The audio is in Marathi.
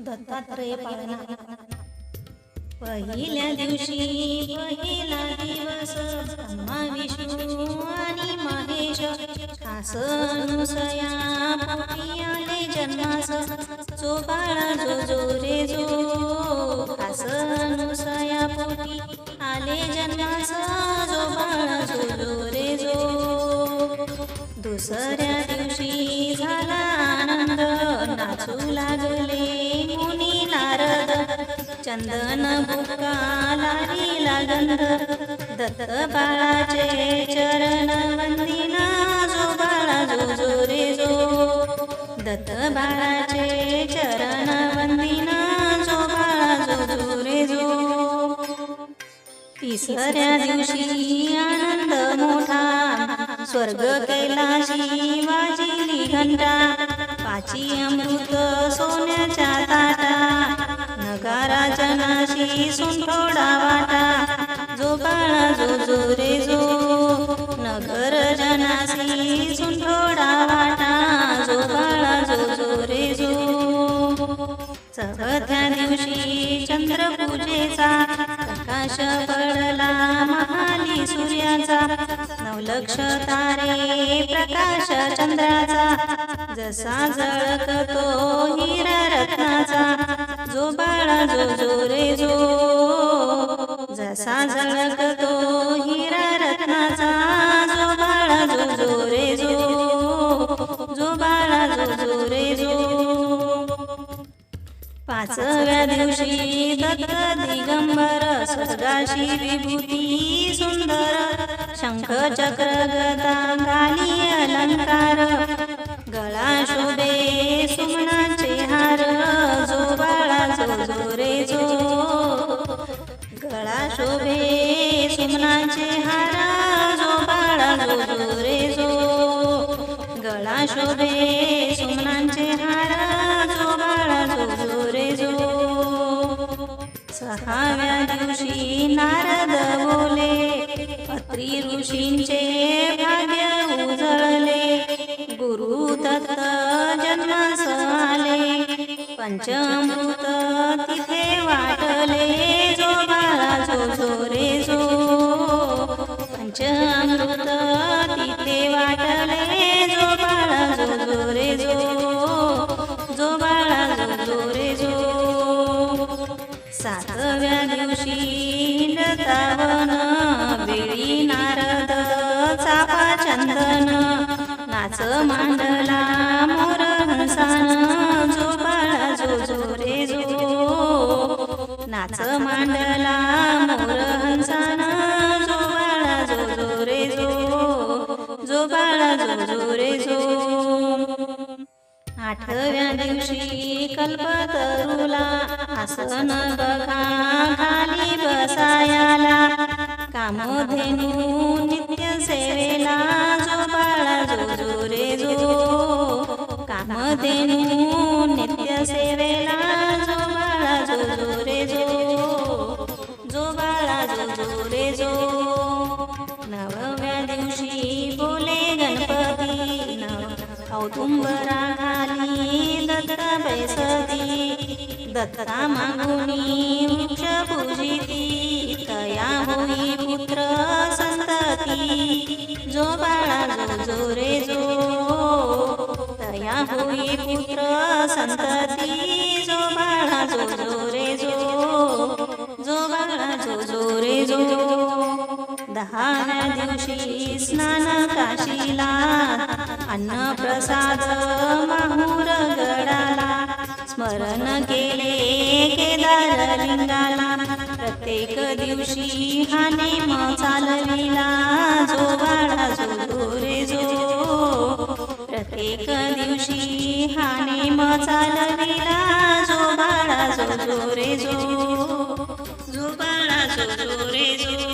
दत्तात्रय पाळणा. पहिल्या दिवशी पहिला दिवस ब्रह्मा विष्णू आणि महेश खास अनुसया पोटी आले जन्मास. जो बाळा जो जो रे जो खास अनुसया पोटी आले जन्मास. जो बाळा जो जो रे जो. दुसऱ्या दिवशी झाला आनंद नाचू लागले मुनी नारद. चंदन बुक्का लारीला गंध दत्त बाळाचे चरण वंदिना. जो बाळा जो जो रे जो दत्त बाळाचे चरण वंदिना. जो बाळा जो जो रे जो. तिसऱ्या दिवशी आनंद मोठा स्वर्ग कैलाशी वाजिली घंटा. पाची अमृत सोन्याच्या ताटा नगारा जनाशी सुंठोडा वाटा. जो बाळा जो जो रे जो नगर जनासी सुंठोडा वाटा. जो बाळा जो जो रे जो. चौथ्या दिवशी चंद्र पूजेचा प्रकाश पडला महाली सूर्याचा. नवलक्ष तारे प्रकाश चंद्राचा जसा झळकतो हिरा रत्नाचा. जो बाळा जो जो रे जो जसा झळकतो हिरा रत्नाचा. जो बाळा जो जो रे जो. जो बाळा जो जो रे जो. पाचव्या दिवशी दत्त दिगंबर स्वर्गाशी विभूती सुंदर. शंख चक्र गदा घाली अलंकार गळा शोभे सुमनाचे हार. जो बाळा जो जो रे जो गळा शोभे सुमनाचे हार. जो बाळा जो जो रे जो गळा शोभे सुमनाचे हार. जो बाळा जो जो रे जो. सहाव्या दिवशी नारद बोले अत्री ऋषींचे भाग्य उजळले. गुरु दत्त जन्मास आले पंचामृत तिथे वाटले. जो बाळा जो जो रे जो पंचामृत तिथे वाटले. जो बाळा जो जो रे जो. जो बाळा जो जो रे जो. सातव्या दिवशी लतावन बेळी नारद चापा चंदन नाच मांडला मोर हंसान. जो बाळा जो जो रे जो नाच मांडला मोर हंसान. जो बाळा जो जो रे जो. जो बाळा जो जो रे जो. आठव्या दिवशी कल्पतरुला आसन बघा खाली बसायाला. कामधेनू नित्य सेवेला. जो बाळा जो जो रे जो कामधेनू नित्य सेवेला. जो बाळा जो जो रे जो. जो बाळा जो जो रे जो. नवव्या दिवशी बोले गणपती औदुंबरा घाली दत्त बैसती. दत्ता मागुनी वृक्ष पूजिती तया होई पुत्र संतती. जो बाळा जो जो रे जो तया होई पुत्र संतती. जो बाळा जो जो रे जो. जो बाळा जो जो रे जो. दहाव्या दिवशी स्नान काशीला अन्न प्रसाद माहूर गडाला. स्मरण केले केदार लिंगाला. प्रत्येक दिवशी हा नेम चालविला. जो बाळा जो जो रे जो. प्रत्येक दिवशी हा नेम चालविला. जो बाळा जो जो रे जो. जो बाळा जो जो रे जो.